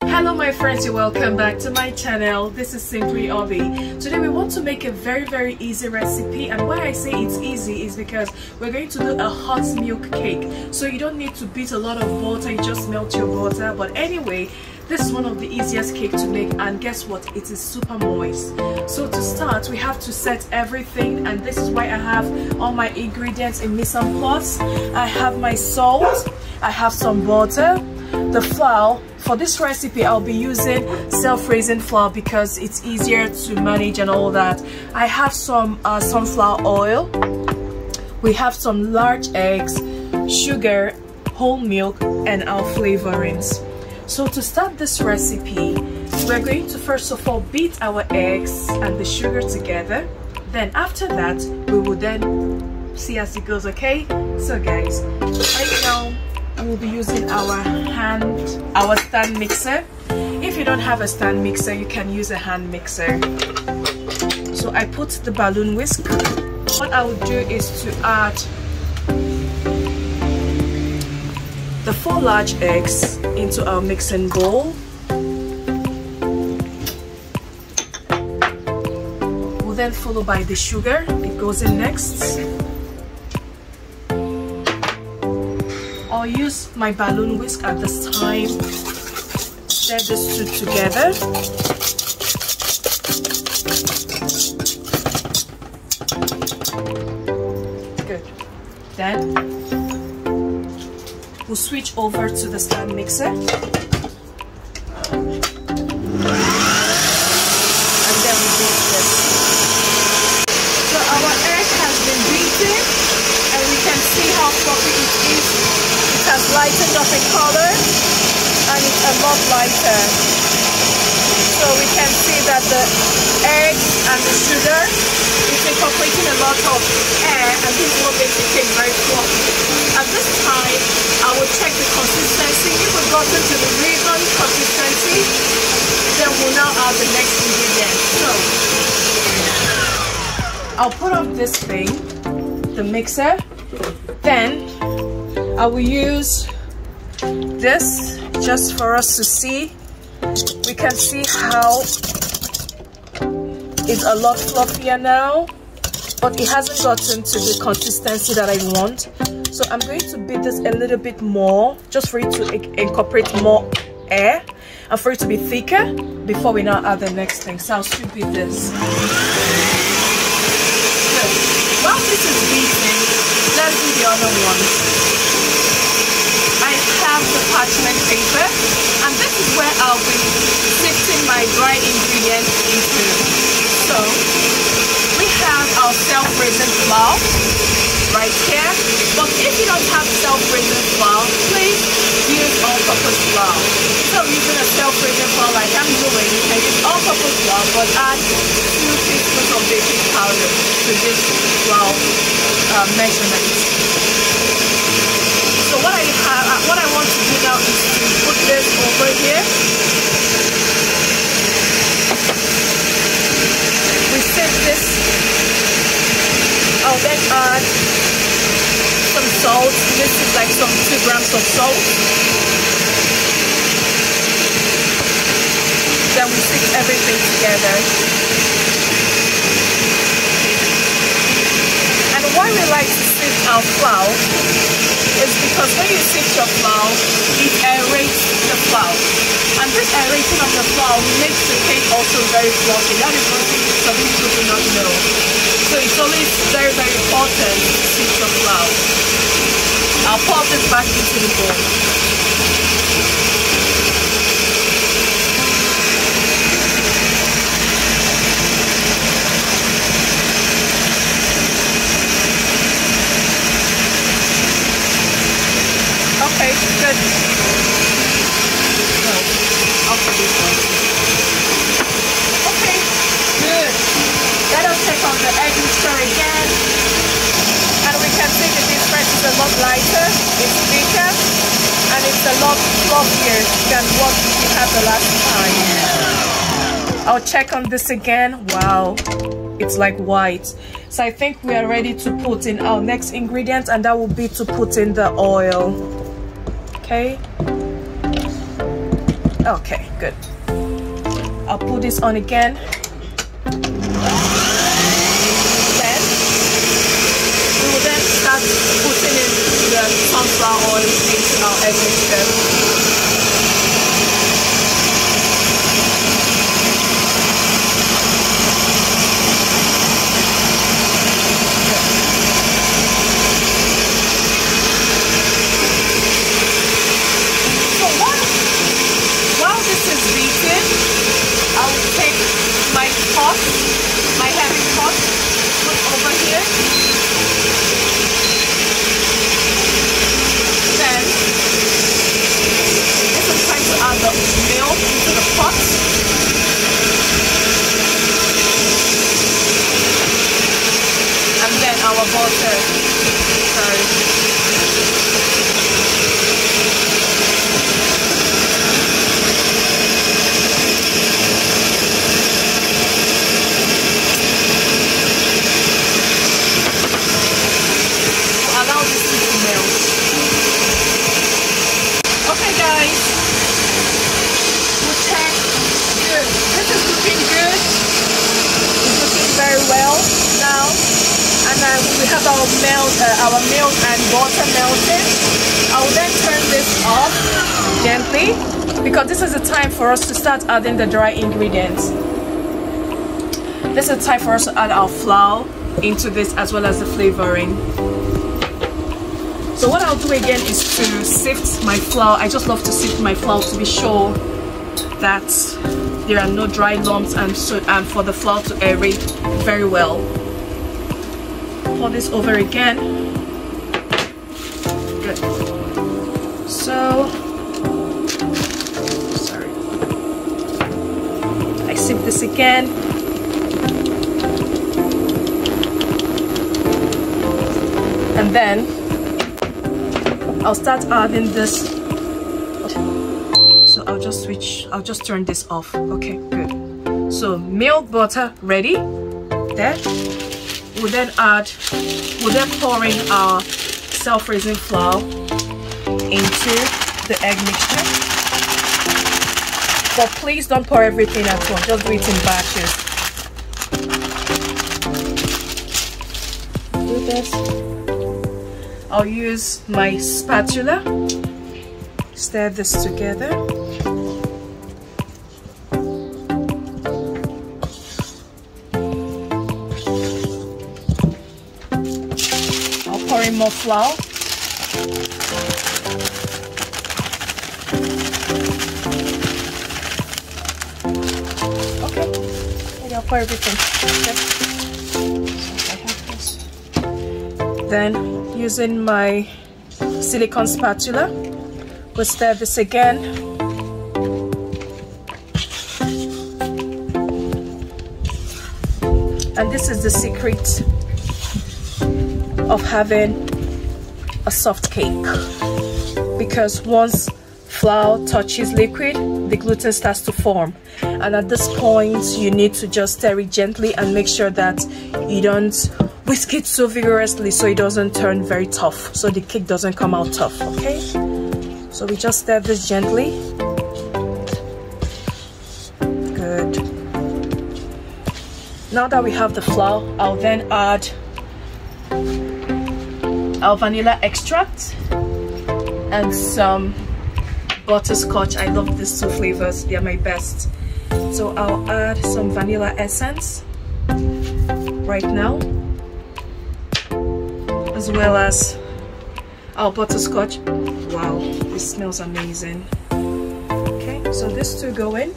Hello my friends, you're welcome back to my channel. This is Simply Obi. Today we want to make a very easy recipe, and why I say it's easy is because we're going to do a hot milk cake. So you don't need to beat a lot of butter, you just melt your butter. But anyway, this is one of the easiest cake to make, and guess what, it is super moist. So to start, we have to set everything, and this is why I have all my ingredients in mise en place. I have my salt, I have some butter, the flour. For this recipe I'll be using self-raising flour because it's easier to manage and all that. I have some sunflower oil, we have some large eggs, sugar, whole milk, and our flavorings. So to start this recipe, we're going to first of all beat our eggs and the sugar together. Then after that, we will then see as it goes, okay? So guys, right now we'll be using our stand mixer. If you don't have a stand mixer, you can use a hand mixer. So I put the balloon whisk. What I will do is to add the 4 large eggs into our mixing bowl. We'll then follow by the sugar. It goes in next. I'll use my balloon whisk at this time. Stir this two together. Good. Then we'll switch over to the stand mixer. And then we beat this. So our egg has been beaten, and we can see how fluffy it is. It has lightened up in color, and it's a lot lighter. So we can see that the egg and the sugar is incorporating a lot of air, and this is what makes the cake very fluffy. At this time, I will check the consistency. If we've gotten to the ribbon consistency, then we'll now add the next ingredient. So I'll put off this thing, the mixer. Then I will use this just for us to see. We can see how it's a lot fluffier now, but it hasn't gotten to the consistency that I want. So I'm going to beat this a little bit more, just for it to incorporate more air and for it to be thicker before we now add the next thing. So I'll still beat this. Good. While this is beating, let's do the other one. I have the parchment paper, and this is where I'll be sifting my dry ingredients into. So we have our self-raising flour right here, but if you don't have self-raising flour, please use all-purpose flour. So using a self-raising flour like I'm doing, you can use all-purpose flour, but add 2 teaspoons of baking powder to this flour measurement. So what I want to do now is to put this over here. We set this. I'll then add some salt. This is like some 2 grams of salt. Then we mix everything together. And why we like to sift our flour is because when you sift your flour, it aerates the flour. And this aerating of the flour makes the cake also very fluffy. That is one thing some people do not know. So it's always very important to sift your flour. I'll pour this back into the bowl. Okay, good. So, I'll put this one. Okay, good. Let us check on the egg mixture again. And we can see the difference is a lot lighter, it's thicker, and it's a lot fluffier than what we had the last time. I'll check on this again. Wow, it's like white. So I think we are ready to put in our next ingredient, and that will be to put in the oil. Okay, Okay, good. I'll put this on again. Then we will then start putting in the sunflower oil into our egg mixture. My heavy pot, put over here. Then this is time to add the milk into the pot. And then our butter. Sorry. Okay guys, we'll check. Good. This is looking good. It's looking very well now. And then we have our milk and butter melting. I will then turn this off gently because this is the time for us to start adding the dry ingredients. This is the time for us to add our flour into this as well as the flavoring. So what I'll do again is to sift my flour. I just love to sift my flour to be sure that there are no dry lumps and for the flour to aerate very well. Pour this over again. Good. So, sorry. I sift this again. And then I'll start adding this. So I'll just turn this off. Okay, good. So milk, butter ready. There. We'll then pour in our self-raising flour into the egg mixture. But please don't pour everything at once, just do it in batches. Do this. I'll use my spatula, stir this together. I'll pour in more flour. Okay, maybe I'll pour everything. Okay. Then using my silicone spatula, we'll stir this again. And this is the secret of having a soft cake, because once flour touches liquid, the gluten starts to form, and at this point you need to just stir it gently and make sure that you don't whisk it so vigorously so it doesn't turn very tough, so the cake doesn't come out tough. Okay, so we just stir this gently. Good. Now that we have the flour, I'll then add our vanilla extract and some butterscotch. I love these two flavors, they are my best. So I'll add some vanilla essence right now, as well as our butterscotch. Wow, this smells amazing. Okay, so these two go in.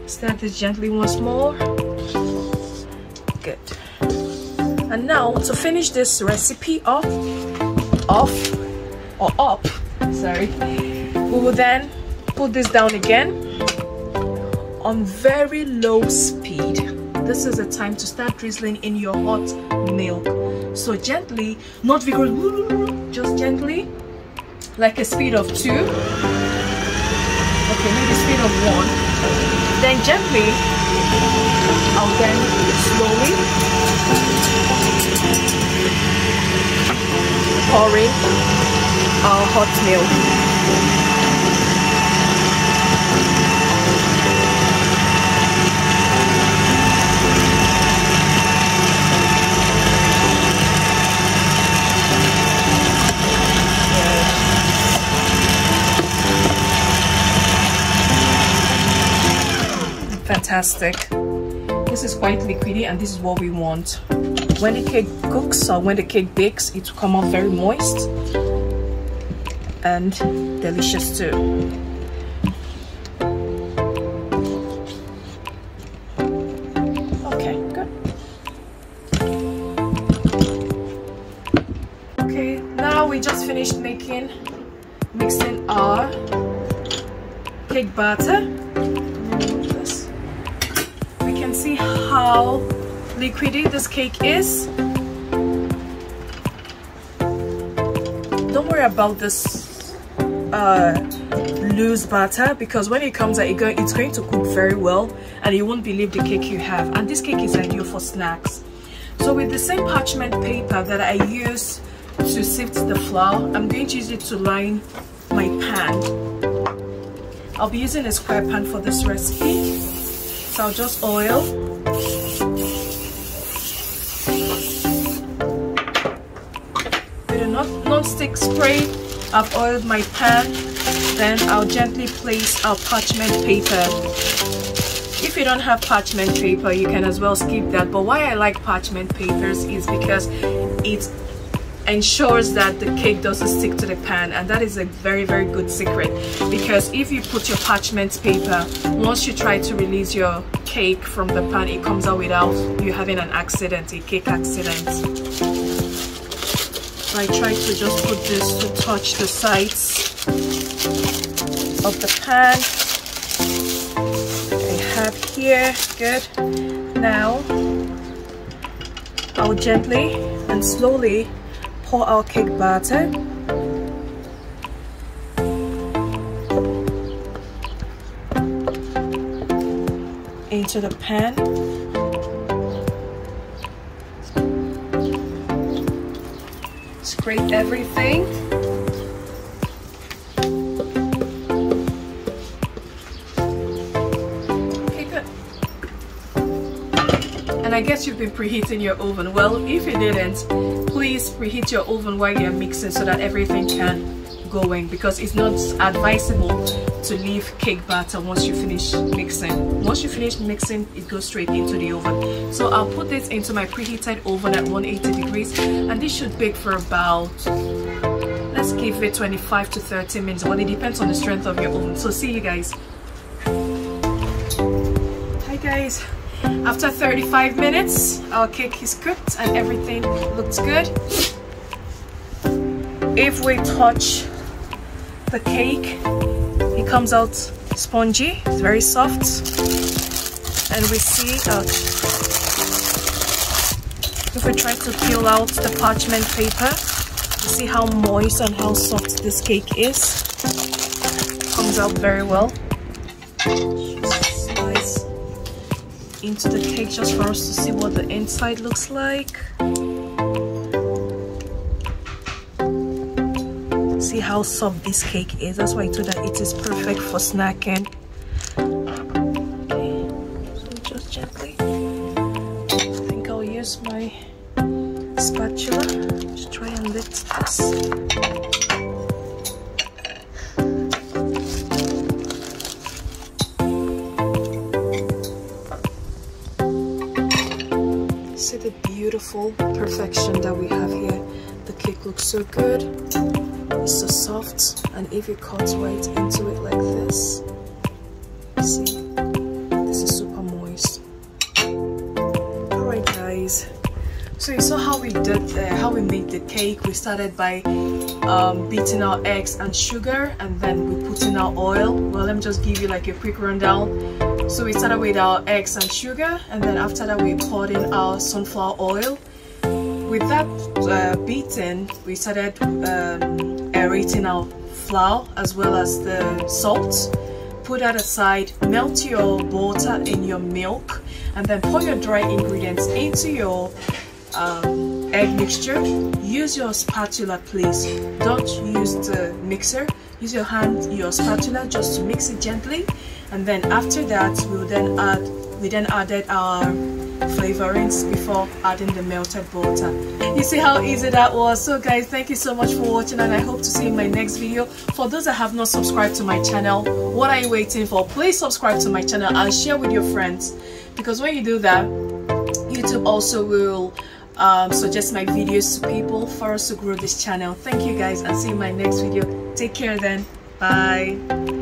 Stir this gently once more. Good. And now to finish this recipe up, sorry, we will then put this down again on very low speed. This is the time to start drizzling in your hot milk. So gently, not vigorously, just gently, like a speed of 2. Okay, maybe speed of 1. Then gently, I'll then slowly pouring our hot milk. fantastic. This is quite liquidy, and this is what we want. When the cake cooks or when the cake bakes, it will come out very moist and delicious too. Okay, good. Okay, now we just finished mixing our cake batter. We can see how liquidy this cake is. Don't worry about this loose batter, because when it comes out, it's going to cook very well and you won't believe the cake you have. And this cake is ideal for snacks. So with the same parchment paper that I use to sift the flour, I'm going to use it to line my pan. I'll be using a square pan for this recipe, so I'll just oil. With a non-stick spray, I've oiled my pan. Then I'll gently place our parchment paper. If you don't have parchment paper, you can as well skip that. But why I like parchment papers is because it ensures that the cake doesn't stick to the pan, and that is a very, very good secret. Because if you put your parchment paper, once you try to release your cake from the pan, it comes out without you having an accident, a cake accident. So I try to just put this to touch the sides of the pan. I have here, good. Now I'll gently and slowly pour our cake batter into the pan. Scrape everything. Okay, good. And I guess you've been preheating your oven. Well, if you didn't, please preheat your oven while you're mixing so that everything can go in, because it's not advisable to leave cake batter once you finish mixing. Once you finish mixing, it goes straight into the oven. So I'll put this into my preheated oven at 180 degrees, and this should bake for about, let's give it 25 to 30 minutes, but it depends on the strength of your oven. So see you guys. Hi guys. After 35 minutes, our cake is cooked and everything looks good. If we touch the cake, it comes out spongy, it's very soft. And we see, if we try to peel out the parchment paper, you see how moist and how soft this cake is. It comes out very well. Slice into the cake just for us to see what the inside looks like. See how soft this cake is. That's why I told that it is perfect for snacking. Okay, so just gently, I think I'll use my spatula to try and lift this. See the beautiful perfection that we have here. The cake looks so good. It's so soft, and if you cut right into it like this, see, this is super moist. Alright guys, so you saw how we did how we made the cake. We started by beating our eggs and sugar, and then we put in our oil. Well, let me just give you like a quick rundown. So we started with our eggs and sugar, and then after that we poured in our sunflower oil. With that beating, we started aerating our flour as well as the salt. Put that aside, melt your butter in your milk, and then pour your dry ingredients into your egg mixture. Use your spatula, please. Don't use the mixer. Use your hand, your spatula, just to mix it gently. And then after that, we then added our flavorings before adding the melted butter. You see how easy that was? So guys, thank you so much for watching, and I hope to see you in my next video. For those that have not subscribed to my channel, what are you waiting for? Please subscribe to my channel and share with your friends, because when you do that, YouTube also will suggest my videos to people for us to grow this channel. Thank you guys, and see you in my next video. Take care then. Bye.